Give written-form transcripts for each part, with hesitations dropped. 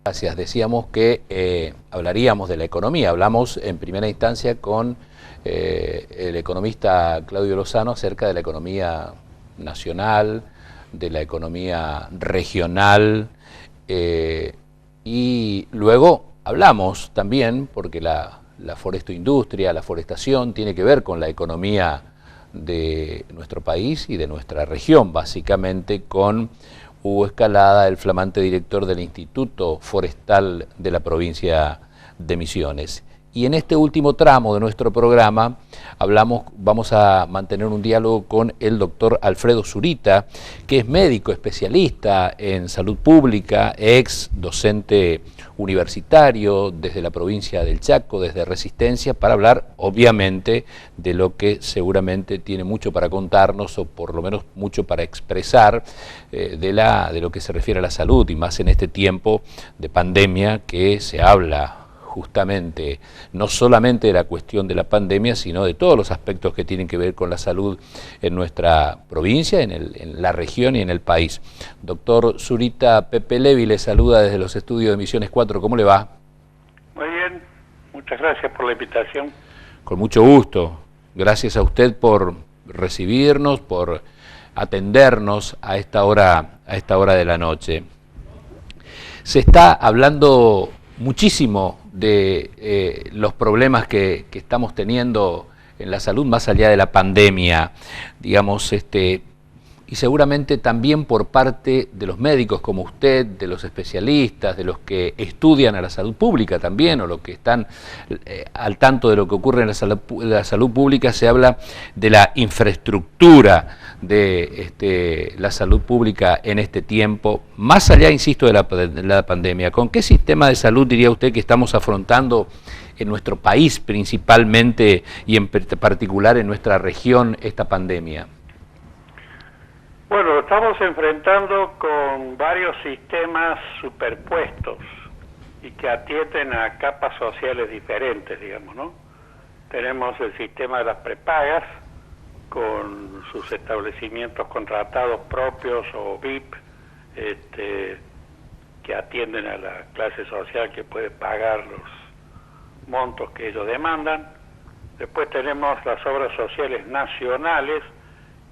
Gracias. Decíamos que hablaríamos de la economía. Hablamos en primera instancia con el economista Claudio Lozano acerca de la economía nacional, de la economía regional, y luego hablamos también, porque la forestoindustria, la forestación, tiene que ver con la economía de nuestro país y de nuestra región, básicamente con Hugo Escalada, el flamante director del Instituto Forestal de la provincia de Misiones. Y en este último tramo de nuestro programa vamos a mantener un diálogo con el doctor Alfredo Zurita, que es médico especialista en salud pública, ex docente universitario desde la provincia del Chaco, desde Resistencia, para hablar obviamente de lo que seguramente tiene mucho para contarnos, o por lo menos mucho para expresar, de lo que se refiere a la salud, y más en este tiempo de pandemia que se habla justamente no solamente de la cuestión de la pandemia, sino de todos los aspectos que tienen que ver con la salud en nuestra provincia, en la región y en el país. Doctor Zurita, Pepe Levi le saluda desde los estudios de Misiones 4. ¿Cómo le va? Muy bien, muchas gracias por la invitación. Con mucho gusto. Gracias a usted por recibirnos, por atendernos a esta hora de la noche. Se está hablando muchísimo de los problemas que estamos teniendo en la salud más allá de la pandemia, digamos, y seguramente también por parte de los médicos como usted, de los especialistas, de los que estudian a la salud pública también, o los que están al tanto de lo que ocurre en la salud pública. Se habla de la infraestructura de la salud pública en este tiempo, más allá, insisto, de la pandemia. ¿Con qué sistema de salud diría usted que estamos afrontando en nuestro país principalmente, y en particular en nuestra región, esta pandemia? Bueno, estamos enfrentando con varios sistemas superpuestos y que atienden a capas sociales diferentes, digamos, ¿no? Tenemos el sistema de las prepagas, con sus establecimientos contratados propios o VIP, que atienden a la clase social que puede pagar los montos que ellos demandan. Después tenemos las obras sociales nacionales,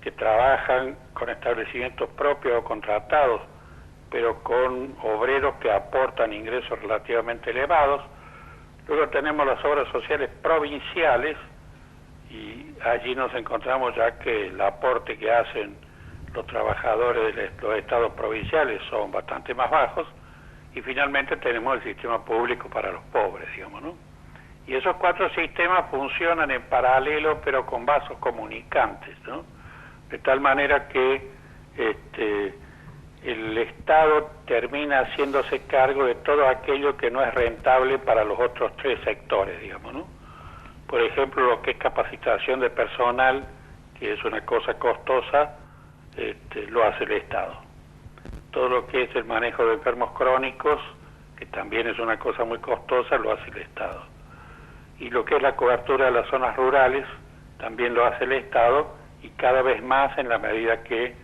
que trabajan con establecimientos propios o contratados, pero con obreros que aportan ingresos relativamente elevados. Luego tenemos las obras sociales provinciales, y allí nos encontramos ya que el aporte que hacen los trabajadores de los estados provinciales son bastante más bajos. Y finalmente tenemos el sistema público para los pobres, digamos, ¿no? Y esos cuatro sistemas funcionan en paralelo, pero con vasos comunicantes, ¿no? De tal manera que el Estado termina haciéndose cargo de todo aquello que no es rentable para los otros tres sectores, digamos, ¿no? Por ejemplo, lo que es capacitación de personal, que es una cosa costosa, lo hace el Estado. Todo lo que es el manejo de enfermos crónicos, que también es una cosa muy costosa, lo hace el Estado. Y lo que es la cobertura de las zonas rurales, también lo hace el Estado, y cada vez más en la medida que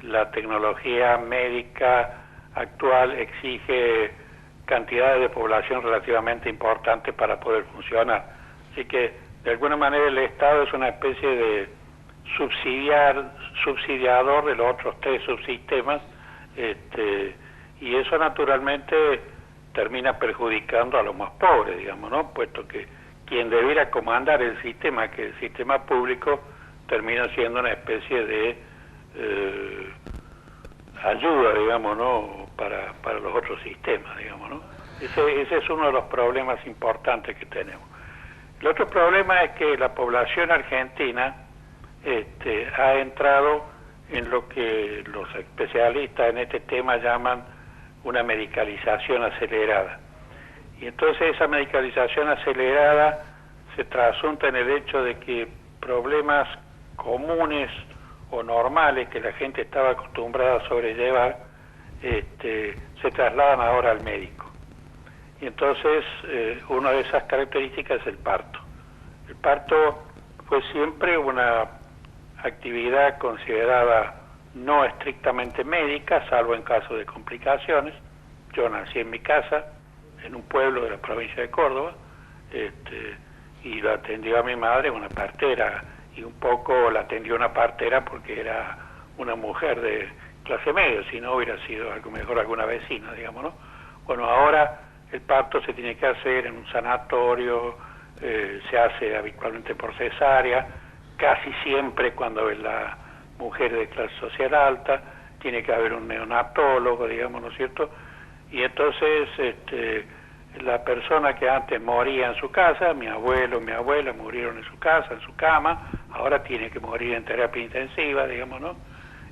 la tecnología médica actual exige cantidades de población relativamente importantes para poder funcionar. Así que, de alguna manera, el Estado es una especie de subsidiador de los otros tres subsistemas, y eso naturalmente termina perjudicando a los más pobres, digamos, ¿no? Puesto que quien debiera comandar el sistema, que el sistema público, termina siendo una especie de ayuda, digamos, ¿no? Para los otros sistemas, digamos, ¿no? Ese es uno de los problemas importantes que tenemos. El otro problema es que la población argentina ha entrado en lo que los especialistas en este tema llaman una medicalización acelerada. Y entonces esa medicalización acelerada se trasunta en el hecho de que problemas comunes o normales que la gente estaba acostumbrada a sobrellevar, se trasladan ahora al médico. Y entonces una de esas características es el parto. El parto fue siempre una actividad considerada no estrictamente médica, salvo en caso de complicaciones. Yo nací en mi casa, en un pueblo de la provincia de Córdoba, y lo atendió a mi madre, una partera, y un poco la atendió una partera porque era una mujer de clase media, si no hubiera sido algo mejor alguna vecina, digamos, ¿no? Bueno, ahora el parto se tiene que hacer en un sanatorio, se hace habitualmente por cesárea, casi siempre cuando es la mujer de clase social alta, tiene que haber un neonatólogo, digamos, ¿no es cierto? Y entonces la persona que antes moría en su casa, mi abuelo, mi abuela murieron en su casa, en su cama, ahora tiene que morir en terapia intensiva, digamos, ¿no?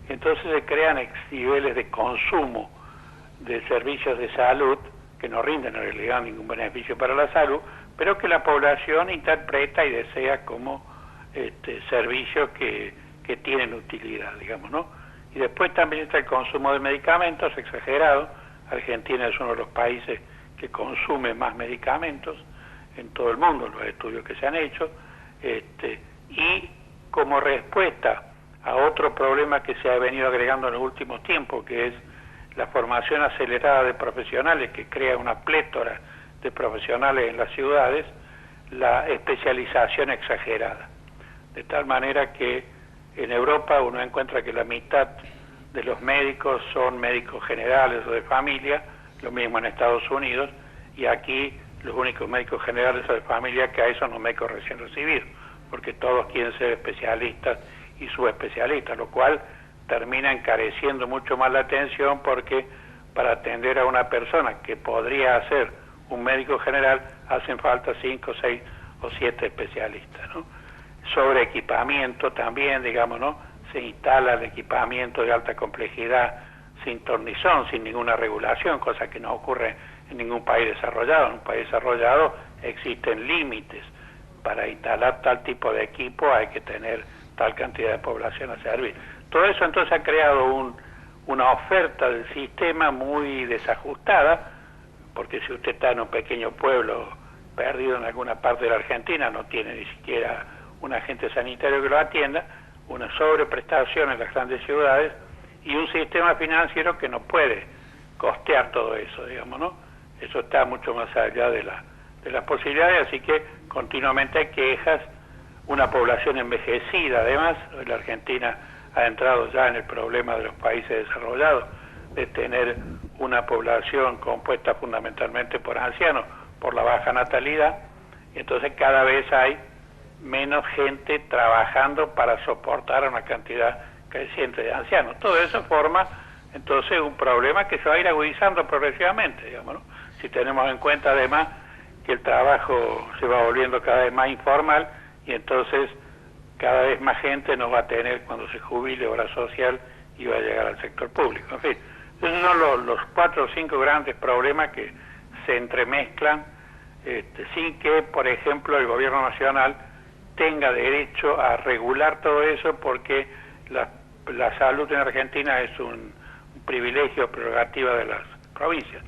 Entonces se crean niveles de consumo de servicios de salud que no rinden en realidad ningún beneficio para la salud, pero que la población interpreta y desea como servicios que tienen utilidad, digamos, ¿no? Y después también está el consumo de medicamentos exagerado. Argentina es uno de los países que consume más medicamentos en todo el mundo, los estudios que se han hecho, y como respuesta a otro problema que se ha venido agregando en los últimos tiempos, que es la formación acelerada de profesionales, que crea una plétora de profesionales en las ciudades, la especialización exagerada. De tal manera que en Europa uno encuentra que la mitad de los médicos son médicos generales o de familia, lo mismo en Estados Unidos, y aquí los únicos médicos generales o de familia que hay son los médicos recién recibidos, porque todos quieren ser especialistas y subespecialistas, lo cual termina encareciendo mucho más la atención, porque para atender a una persona que podría ser un médico general hacen falta 5, 6 o 7 especialistas, ¿no? Sobre equipamiento también, digamos, ¿no? Se instala el equipamiento de alta complejidad sin tornizón, sin ninguna regulación, cosa que no ocurre en ningún país desarrollado. En un país desarrollado existen límites. Para instalar tal tipo de equipo hay que tener tal cantidad de población a servir. Todo eso entonces ha creado una oferta del sistema muy desajustada, porque si usted está en un pequeño pueblo perdido en alguna parte de la Argentina, no tiene ni siquiera un agente sanitario que lo atienda, una sobreprestación en las grandes ciudades y un sistema financiero que no puede costear todo eso, digamos, ¿no? Eso está mucho más allá de las posibilidades, así que continuamente hay quejas, una población envejecida, además, la Argentina ha entrado ya en el problema de los países desarrollados, de tener una población compuesta fundamentalmente por ancianos, por la baja natalidad, y entonces cada vez hay menos gente trabajando para soportar a una cantidad creciente de ancianos. Todo eso forma entonces un problema que se va a ir agudizando progresivamente, digamos, ¿no? Si tenemos en cuenta además que el trabajo se va volviendo cada vez más informal y entonces cada vez más gente no va a tener cuando se jubile obra social y va a llegar al sector público. En fin, esos son los 4 o 5 grandes problemas que se entremezclan sin que, por ejemplo, el gobierno nacional tenga derecho a regular todo eso, porque la salud en Argentina es un privilegio, prerrogativa de las provincias.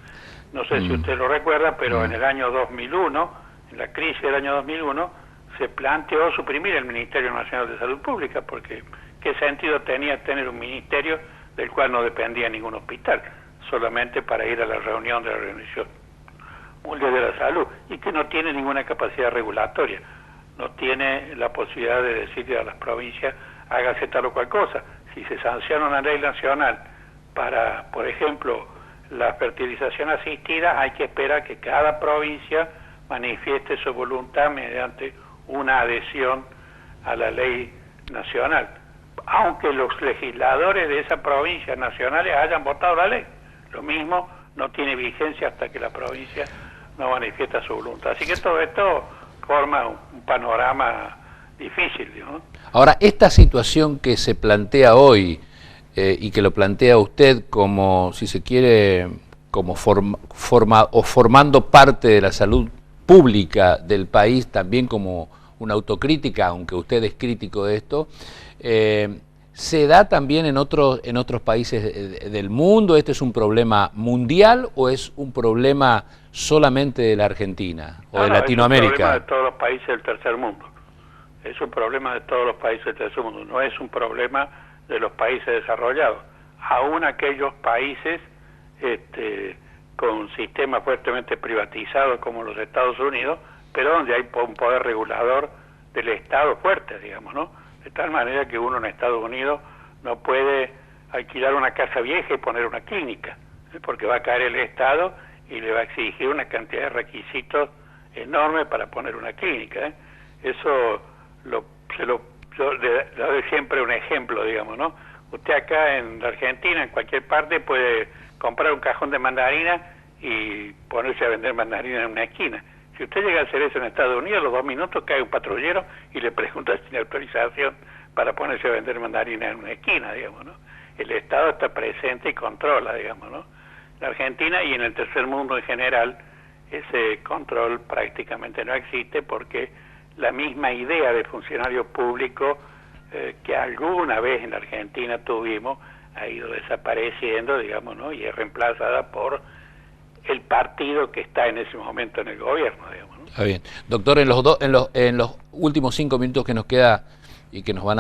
No sé si usted lo recuerda, pero en el año 2001, en la crisis del año 2001, se planteó suprimir el Ministerio Nacional de Salud Pública, porque ¿qué sentido tenía tener un ministerio del cual no dependía ningún hospital, solamente para ir a la reunión de la Organización Mundial de la Salud, y que no tiene ninguna capacidad regulatoria? No tiene la posibilidad de decirle a las provincias, hágase tal o cual cosa. Si se sanciona una ley nacional para, por ejemplo, la fertilización asistida, hay que esperar que cada provincia manifieste su voluntad mediante una adhesión a la ley nacional, aunque los legisladores de esas provincias nacionales hayan votado la ley. Lo mismo no tiene vigencia hasta que la provincia no manifiesta su voluntad. Así que todo esto forma un panorama difícil, ¿no? Ahora, esta situación que se plantea hoy y que lo plantea usted como, si se quiere, como formando parte de la salud pública del país, también como una autocrítica, aunque usted es crítico de esto, ¿se da también en otros países del mundo? ¿Este es un problema mundial o es un problema solamente de la Argentina o de Latinoamérica? Es un problema de todos los países del tercer mundo. es un problema de todos los países del tercer mundo, no es un problema de los países desarrollados. Aún aquellos países con sistemas fuertemente privatizados como los Estados Unidos, pero donde hay un poder regulador del Estado fuerte, digamos, ¿no? De tal manera que uno en Estados Unidos no puede alquilar una casa vieja y poner una clínica, porque va a caer el Estado y le va a exigir una cantidad de requisitos enormes para poner una clínica. Eso yo le doy siempre un ejemplo, digamos, ¿no? Usted acá en la Argentina, en cualquier parte, puede comprar un cajón de mandarina y ponerse a vender mandarina en una esquina. Si usted llega a hacer eso en Estados Unidos, a los 2 minutos cae un patrullero y le pregunta si tiene autorización para ponerse a vender mandarina en una esquina, digamos, ¿no? El Estado está presente y controla, digamos, ¿no? En Argentina y en el tercer mundo en general, ese control prácticamente no existe porque la misma idea de funcionario público que alguna vez en la Argentina tuvimos ha ido desapareciendo, digamos, ¿no? Y es reemplazada por el partido que está en ese momento en el gobierno, digamos, ¿no? Está bien. Doctor, en los últimos 5 minutos que nos queda y que nos van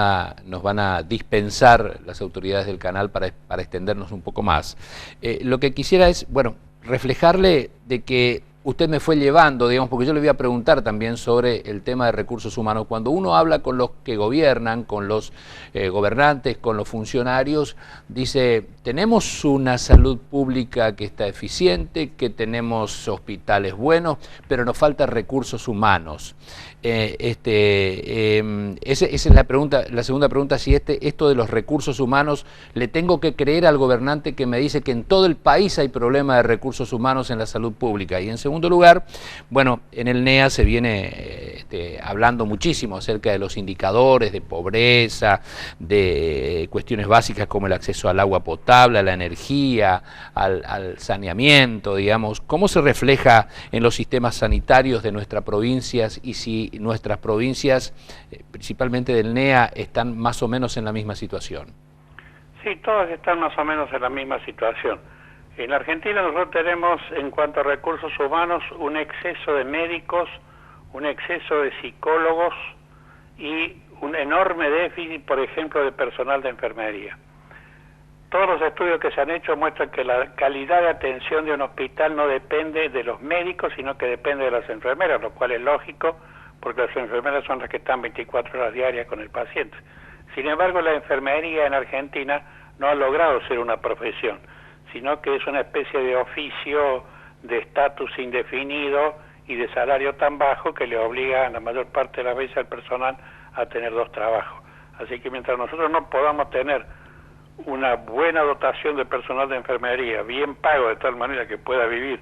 a dispensar las autoridades del canal para extendernos un poco más, lo que quisiera es, bueno, reflejarle de que usted me fue llevando, digamos, porque yo le voy a preguntar también sobre el tema de recursos humanos. Cuando uno habla con los que gobiernan, con los gobernantes, con los funcionarios, dice, tenemos una salud pública que está eficiente, que tenemos hospitales buenos, pero nos faltan recursos humanos. Esa es la pregunta. La segunda pregunta, si esto de los recursos humanos, le tengo que creer al gobernante que me dice que en todo el país hay problema de recursos humanos en la salud pública. Y en segundo lugar, bueno, en el NEA se viene hablando muchísimo acerca de los indicadores de pobreza, de cuestiones básicas como el acceso al agua potable, a la energía, al saneamiento, digamos. ¿Cómo se refleja en los sistemas sanitarios de nuestras provincias y si nuestras provincias, principalmente del NEA, están más o menos en la misma situación? Sí, todas están más o menos en la misma situación. En la Argentina nosotros tenemos, en cuanto a recursos humanos, un exceso de médicos, un exceso de psicólogos y un enorme déficit, por ejemplo, de personal de enfermería. Todos los estudios que se han hecho muestran que la calidad de atención de un hospital no depende de los médicos, sino que depende de las enfermeras, lo cual es lógico, porque las enfermeras son las que están 24 horas diarias con el paciente. Sin embargo, la enfermería en Argentina no ha logrado ser una profesión, sino que es una especie de oficio de estatus indefinido y de salario tan bajo que le obliga la mayor parte de las veces al personal a tener 2 trabajos. Así que mientras nosotros no podamos tener una buena dotación de personal de enfermería, bien pago de tal manera que pueda vivir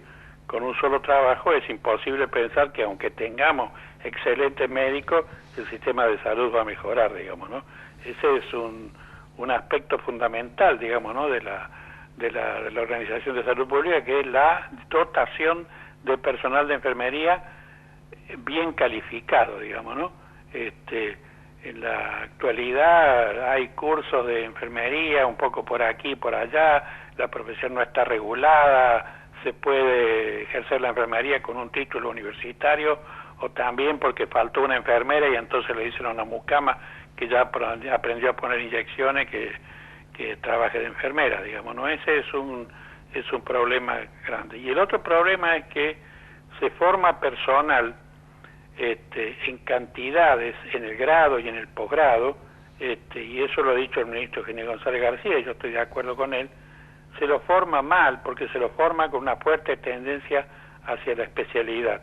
con un solo trabajo, es imposible pensar que aunque tengamos excelentes médicos, el sistema de salud va a mejorar, digamos, ¿no? Ese es un aspecto fundamental, digamos, ¿no? de la Organización de Salud Pública, que es la dotación de personal de enfermería bien calificado, digamos, ¿no? En la actualidad hay cursos de enfermería un poco por aquí, por allá, la profesión no está regulada, se puede ejercer la enfermería con un título universitario o también porque faltó una enfermera y entonces le dicen a una mucama que ya aprendió a poner inyecciones que trabaje de enfermera, digamos, ¿no? Ese es un problema grande. Y el otro problema es que se forma personal en cantidades en el grado y en el posgrado, y eso lo ha dicho el ministro Eugenio González García, y yo estoy de acuerdo con él, se lo forma mal, porque se lo forma con una fuerte tendencia hacia la especialidad.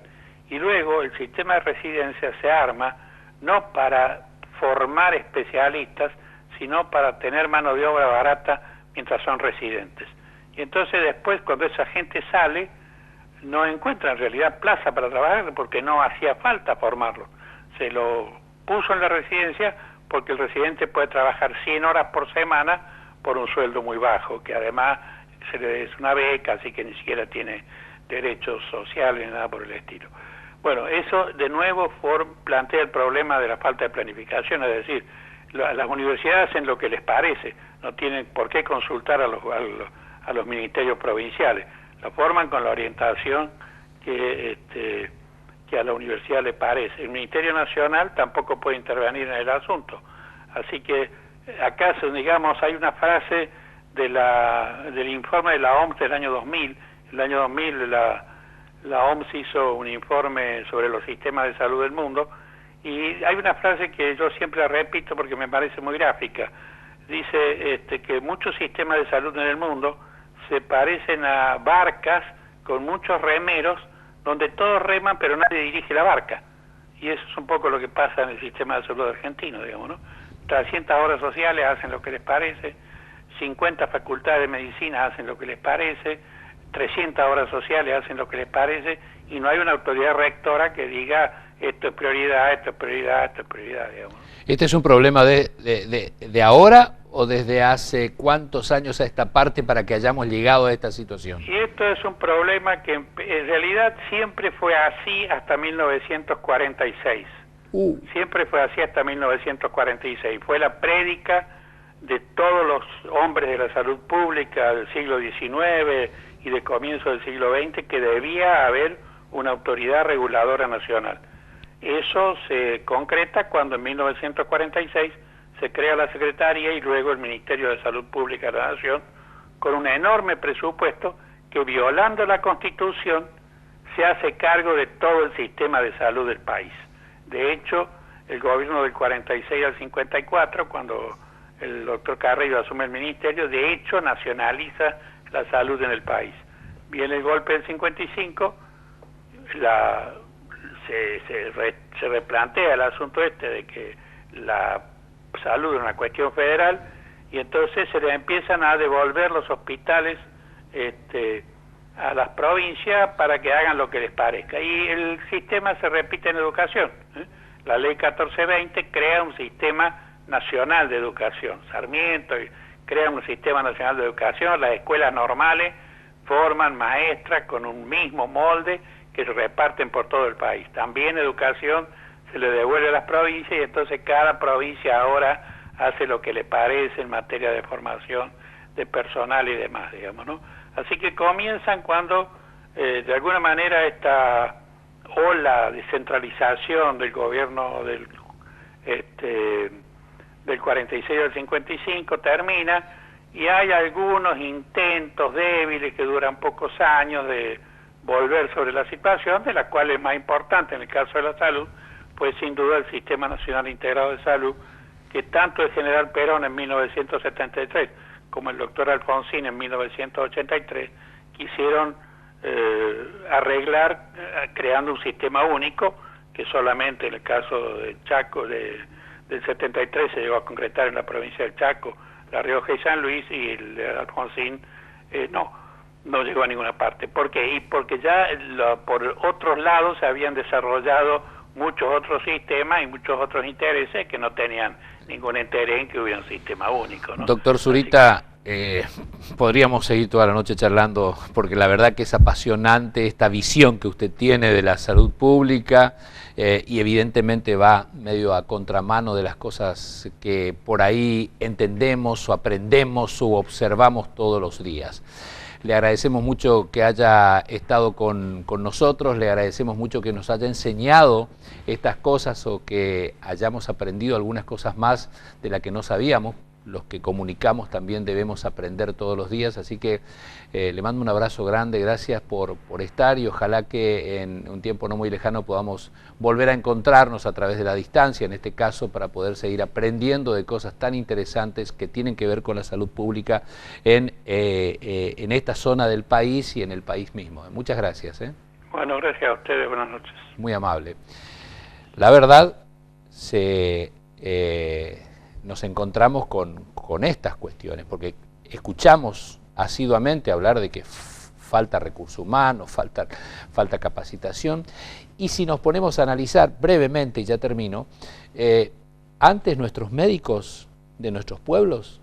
Y luego el sistema de residencia se arma no para formar especialistas, sino para tener mano de obra barata mientras son residentes. Y entonces después, cuando esa gente sale, no encuentra en realidad plaza para trabajar porque no hacía falta formarlo. Se lo puso en la residencia porque el residente puede trabajar 100 horas por semana por un sueldo muy bajo, que además se le es una beca, así que ni siquiera tiene derechos sociales ni nada por el estilo. Bueno, eso de nuevo plantea el problema de la falta de planificación, es decir, las universidades hacen lo que les parece, no tienen por qué consultar a los ministerios provinciales, lo forman con la orientación que que a la universidad le parece. El Ministerio Nacional tampoco puede intervenir en el asunto. Así que acá, digamos, hay una frase del informe de la OMS del año 2000. El año 2000 la OMS hizo un informe sobre los sistemas de salud del mundo, y hay una frase que yo siempre repito porque me parece muy gráfica. Dice que muchos sistemas de salud en el mundo se parecen a barcas con muchos remeros, donde todos reman pero nadie dirige la barca. Y eso es un poco lo que pasa en el sistema de salud argentino, digamos, ¿no? 300 obras sociales hacen lo que les parece, 50 facultades de medicina hacen lo que les parece, 300 obras sociales hacen lo que les parece, y no hay una autoridad rectora que diga esto es prioridad, esto es prioridad, esto es prioridad, digamos. ¿Este es un problema de ahora o desde hace cuántos años a esta parte para que hayamos llegado a esta situación? Y esto es un problema que en realidad siempre fue así hasta 1946. Siempre fue así hasta 1946. Fue la prédica de todos los hombres de la salud pública del siglo XIX y de comienzo del siglo XX que debía haber una autoridad reguladora nacional. Eso se concreta cuando en 1946 se crea la Secretaría y luego el Ministerio de Salud Pública de la Nación, con un enorme presupuesto que, violando la Constitución, se hace cargo de todo el sistema de salud del país. De hecho, el gobierno del 46 al 54, cuando el doctor Carrillo asume el ministerio, de hecho nacionaliza la salud en el país. Viene el golpe del 55, se replantea el asunto de que la salud es una cuestión federal, y entonces se le empiezan a devolver los hospitales a las provincias para que hagan lo que les parezca. Y el sistema se repite en educación. La ley 1420 crea un sistema nacional de educación. Sarmiento crea un sistema nacional de educación. Las escuelas normales forman maestras con un mismo molde que se reparten por todo el país. También educación se le devuelve a las provincias, y entonces cada provincia ahora hace lo que le parece en materia de formación de personal y demás, digamos, ¿no? Así que comienzan cuando, de alguna manera, esta ola de centralización del gobierno del 46 al 55 termina, y hay algunos intentos débiles que duran pocos años de volver sobre la situación, de la cual es más importante en el caso de la salud, pues sin duda el Sistema Nacional Integrado de Salud, que tanto el general Perón en 1973 como el doctor Alfonsín en 1983 quisieron arreglar creando un sistema único, que solamente en el caso del Chaco del 73 se llegó a concretar en la provincia del Chaco, La Rioja y San Luis, y el de Alfonsín no llegó a ninguna parte. ¿Por qué? Y porque ya por otros lados se habían desarrollado muchos otros sistemas y muchos otros intereses que no tenían ningún interés en que hubiera un sistema único, ¿no? Doctor Zurita, podríamos seguir toda la noche charlando, porque la verdad que es apasionante esta visión que usted tiene de la salud pública, y evidentemente va medio a contramano de las cosas que por ahí entendemos o aprendemos o observamos todos los días. Le agradecemos mucho que haya estado con nosotros, le agradecemos mucho que nos haya enseñado estas cosas o que hayamos aprendido algunas cosas más de las que no sabíamos. Los que comunicamos también debemos aprender todos los días, así que le mando un abrazo grande, gracias por estar, y ojalá que en un tiempo no muy lejano podamos volver a encontrarnos a través de la distancia, en este caso, para poder seguir aprendiendo de cosas tan interesantes que tienen que ver con la salud pública en esta zona del país y en el país mismo. Muchas gracias. Bueno, gracias a ustedes, buenas noches. Muy amable. La verdad, nos encontramos con estas cuestiones, porque escuchamos asiduamente hablar de que falta recurso humano, falta capacitación, y si nos ponemos a analizar brevemente, y ya termino, antes nuestros médicos de nuestros pueblos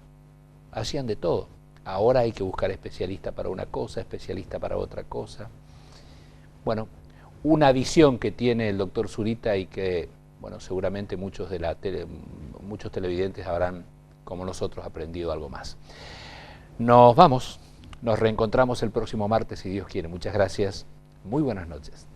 hacían de todo. Ahora hay que buscar especialista para una cosa, especialista para otra cosa. Bueno, una visión que tiene el doctor Zurita y que, bueno, seguramente muchos televidentes habrán, como nosotros, aprendido algo más. Nos vamos, nos reencontramos el próximo martes, si Dios quiere. Muchas gracias, muy buenas noches.